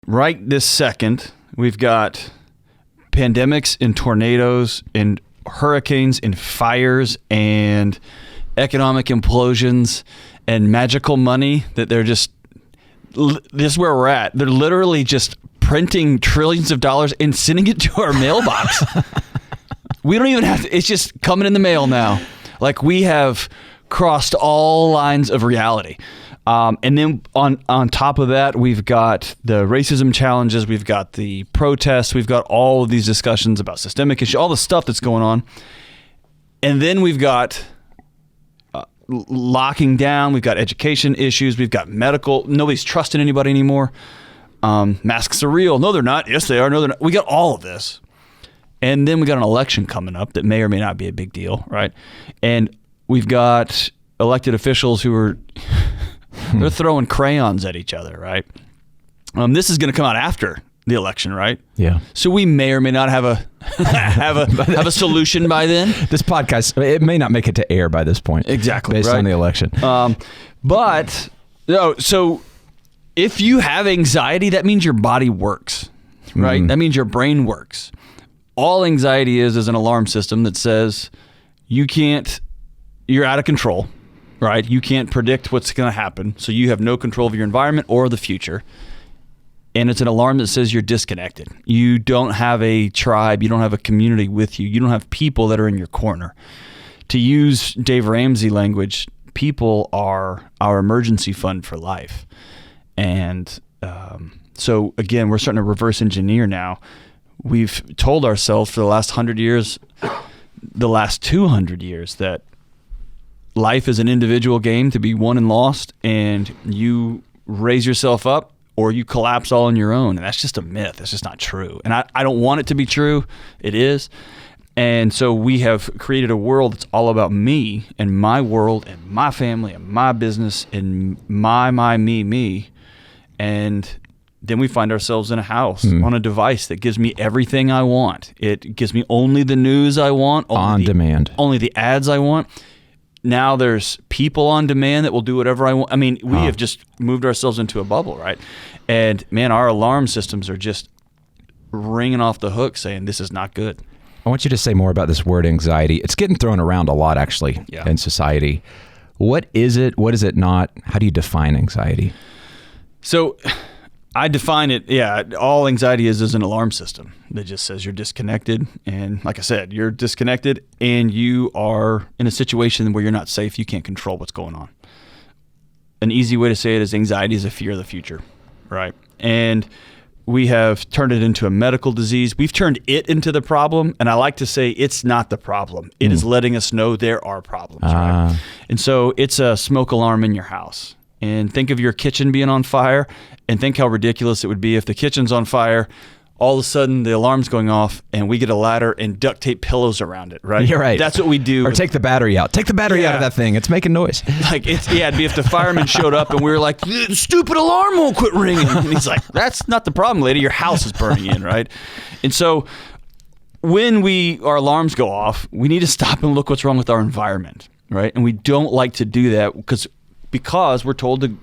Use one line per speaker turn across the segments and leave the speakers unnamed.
Right this second, we've got pandemics and tornadoes and hurricanes and fires and economic implosions and magical money that they're just, this is where we're at. They're literally just printing trillions of dollars and sending it to our mailbox. We don't even have to, it's just coming in the mail now. Like, we have crossed all lines of reality. And then on top of that, we've got the racism challenges, we've got the protests, we've got all of these discussions about systemic issues, all the stuff that's going on. And then we've got locking down, we've got education issues, we've got medical, nobody's trusting anybody anymore. Masks are real. No, they're not. Yes, they are. No, they're not. We got all of this. And then we got an election coming up that may or may not be a big deal, right? And we've got elected officials who are... They're throwing crayons at each other, right? This is going to come out after the election, right?
Yeah.
So we may or may not have a have a solution by then.
This podcast, it may not make it to air by this point.
Exactly.
Based on the election.
But so if you have anxiety, that means your body works, right? That means your brain works. All anxiety is an alarm system that says you're out of control. Right? You can't predict what's going to happen. So you have no control of your environment or the future. And it's an alarm that says you're disconnected. You don't have a tribe. You don't have a community with you. You don't have people that are in your corner. To use Dave Ramsey language, people are our emergency fund for life. And so again, we're starting to reverse engineer now. We've told ourselves for the last 100 years, the last 200 years, that life is an individual game to be won and lost, and you raise yourself up or you collapse all on your own. And that's just a myth. That's just not true. And I don't want it to be true. It is. And so we have created a world that's all about me and my world and my family and my business and my, me. And then we find ourselves in a house on a device that gives me everything I want. It gives me only the news I want.
On demand.
Only the ads I want. Now there's people on demand that will do whatever I want. I mean, we have just moved ourselves into a bubble, right? And man, our alarm systems are just ringing off the hook saying this is not good.
I want you to say more about this word anxiety. It's getting thrown around a lot, actually, in society. What is it? What is it not? How do you define anxiety?
So I define it, all anxiety is an alarm system that just says you're disconnected. And like I said, you're disconnected and you are in a situation where you're not safe. You can't control what's going on. An easy way to say it is anxiety is a fear of the future, right? And we have turned it into a medical disease. We've turned it into the problem. And I like to say it's not the problem. It is letting us know there are problems, right? And so it's a smoke alarm in your house. And think of your kitchen being on fire and think how ridiculous it would be if the kitchen's on fire, all of a sudden the alarm's going off and we get a ladder and duct tape pillows around it, right?
You're right.
That's what we do.
Or take the battery out. Take the battery out of that thing. It's making noise.
Like it'd be if the fireman showed up and we were like, the stupid alarm won't quit ringing. And he's like, that's not the problem, lady. Your house is burning in, right? And so when our alarms go off, we need to stop and look what's wrong with our environment, right? And we don't like to do that because we're told to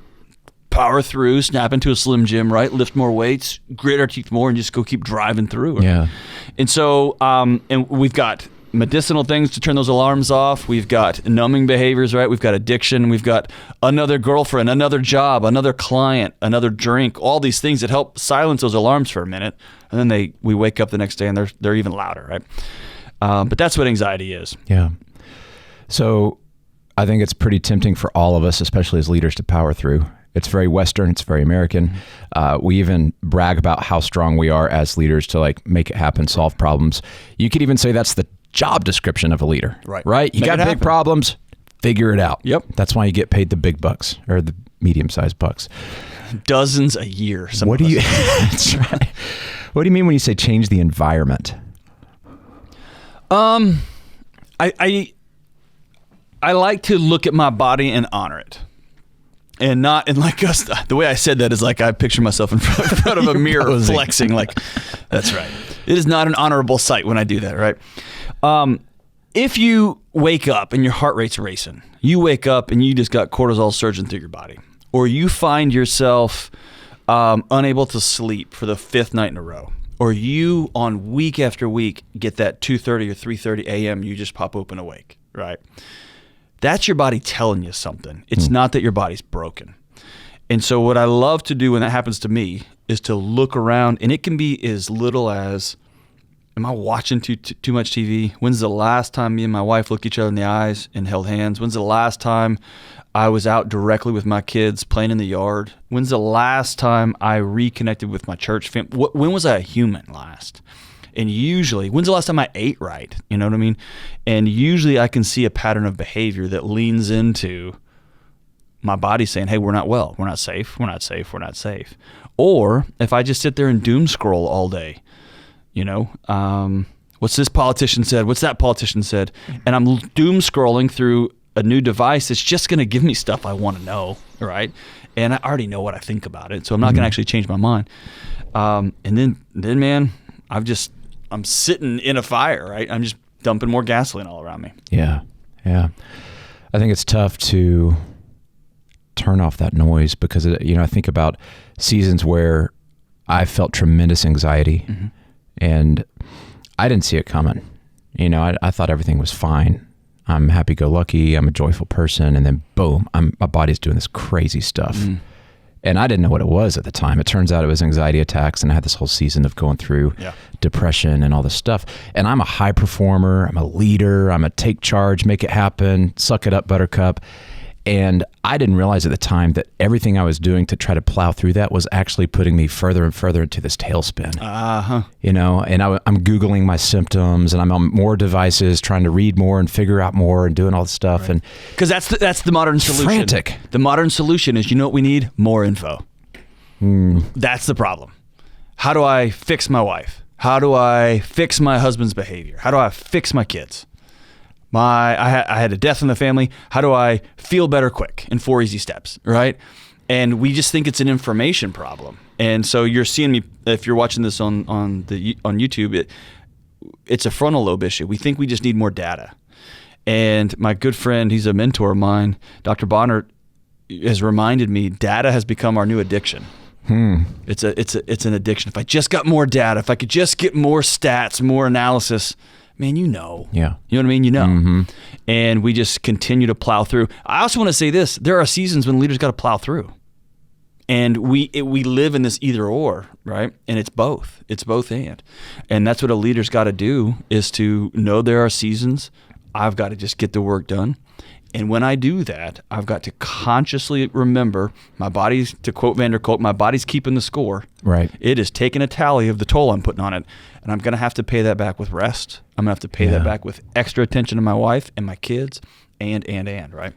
power through, snap into a Slim Jim, right? Lift more weights, grit our teeth more, and just go keep driving through. Right?
Yeah.
And so, and we've got medicinal things to turn those alarms off. We've got numbing behaviors, right? We've got addiction. We've got another girlfriend, another job, another client, another drink, all these things that help silence those alarms for a minute. And then we wake up the next day and they're even louder, right? But that's what anxiety is.
Yeah. So I think it's pretty tempting for all of us, especially as leaders, to power through. It's very Western. It's very American. We even brag about how strong we are as leaders to like make it happen, solve problems. You could even say that's the job description of a leader, right? You got big problems, figure it out.
Yep.
That's why you get paid the big bucks or the medium-sized bucks.
Dozens a year.
What do you? That's right. What do you mean when you say change the environment?
I like to look at my body and honor it. And like us, the way I said that is like I picture myself in front of a mirror flexing like, that's right. It is not an honorable sight when I do that, right? If you wake up and your heart rate's racing, you wake up and you just got cortisol surging through your body, or you find yourself unable to sleep for the 5th night in a row, or you on week after week get that 2:30 or 3:30 a.m. you just pop open awake, right? That's your body telling you something. It's not that your body's broken. And so what I love to do when that happens to me is to look around, and it can be as little as, am I watching too much TV? When's the last time me and my wife looked each other in the eyes and held hands? When's the last time I was out directly with my kids playing in the yard? When's the last time I reconnected with my church family? When was I a human last? And usually, when's the last time I ate right? You know what I mean? And usually I can see a pattern of behavior that leans into my body saying, hey, we're not well. We're not safe. We're not safe. We're not safe. Or if I just sit there and doom scroll all day, you know, what's this politician said? What's that politician said? And I'm doom scrolling through a new device that's just going to give me stuff I want to know, right? And I already know what I think about it, so I'm not going to actually change my mind. And then, man, I'm sitting in a fire, right? I'm just dumping more gasoline all around me.
Yeah. I think it's tough to turn off that noise because, I think about seasons where I felt tremendous anxiety and I didn't see it coming. I thought everything was fine. I'm happy-go-lucky. I'm a joyful person. And then boom, my body's doing this crazy stuff. And I didn't know what it was at the time. It turns out it was anxiety attacks, and I had this whole season of going through depression and all this stuff. And I'm a high performer. I'm a leader. I'm a take charge, make it happen, suck it up, buttercup. And I didn't realize at the time that everything I was doing to try to plow through that was actually putting me further and further into this tailspin. And I'm Googling my symptoms, and I'm on more devices trying to read more and figure out more and doing all this stuff. Right. And
because that's the modern solution.
Frantic.
The modern solution is, you know what we need? More info. That's the problem. How do I fix my wife? How do I fix my husband's behavior? How do I fix my kids? I had a death in the family. How do I feel better quick in 4 easy steps, right? And we just think it's an information problem. And so you're seeing me, if you're watching this on YouTube, it's a frontal lobe issue. We think we just need more data. And my good friend, he's a mentor of mine, Dr. Bonner, has reminded me data has become our new addiction. It's an addiction. If I just got more data, if I could just get more stats, more analysis, man,
Yeah.
You know what I mean? And we just continue to plow through. I also want to say this. There are seasons when leaders got to plow through. And we live in this either or, right? And it's both. It's both and. And that's what a leader's got to do, is to know there are seasons. I've got to just get the work done. And when I do that, I've got to consciously remember my body's, to quote Vander Kolk, my body's keeping the score.
Right.
It is taking a tally of the toll I'm putting on it. And I'm going to have to pay that back with rest. I'm going to have to pay that back with extra attention to my wife and my kids and, right?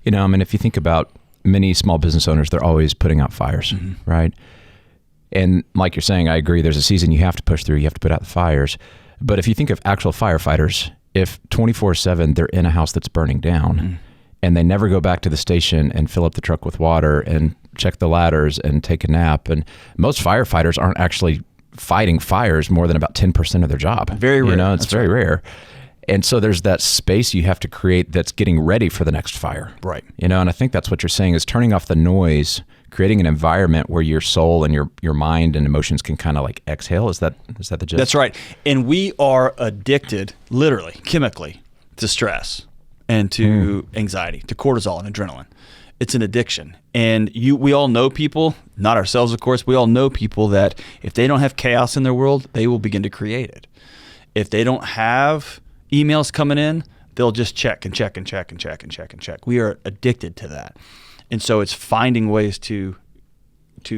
If you think about many small business owners, they're always putting out fires, right? And like you're saying, I agree, there's a season you have to push through, you have to put out the fires. But if you think of actual firefighters, if 24/7 they're in a house that's burning down and they never go back to the station and fill up the truck with water and check the ladders and take a nap, and most firefighters aren't actually fighting fires more than about 10% of their job.
Very rare.
It's very rare. And so there's that space you have to create that's getting ready for the next fire.
Right.
And I think that's what you're saying, is turning off the noise, creating an environment where your soul and your mind and emotions can kind of like exhale. Is that the gist?
That's right. And we are addicted, literally, chemically, to stress and to anxiety, to cortisol and adrenaline. It's an addiction. And we all know people, not ourselves, of course, we all know people that if they don't have chaos in their world, they will begin to create it. If they don't have emails coming in, they'll just check and check and check and check and check and check. We are addicted to that. And so it's finding ways to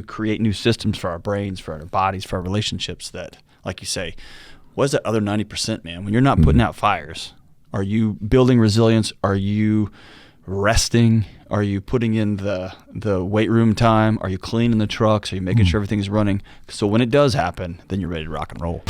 create new systems for our brains, for our bodies, for our relationships that, like you say, what is that other 90%, man? When you're not putting out fires, are you building resilience? Are you resting? Are you putting in the weight room time? Are you cleaning the trucks? Are you making sure everything's running? So when it does happen, then you're ready to rock and roll.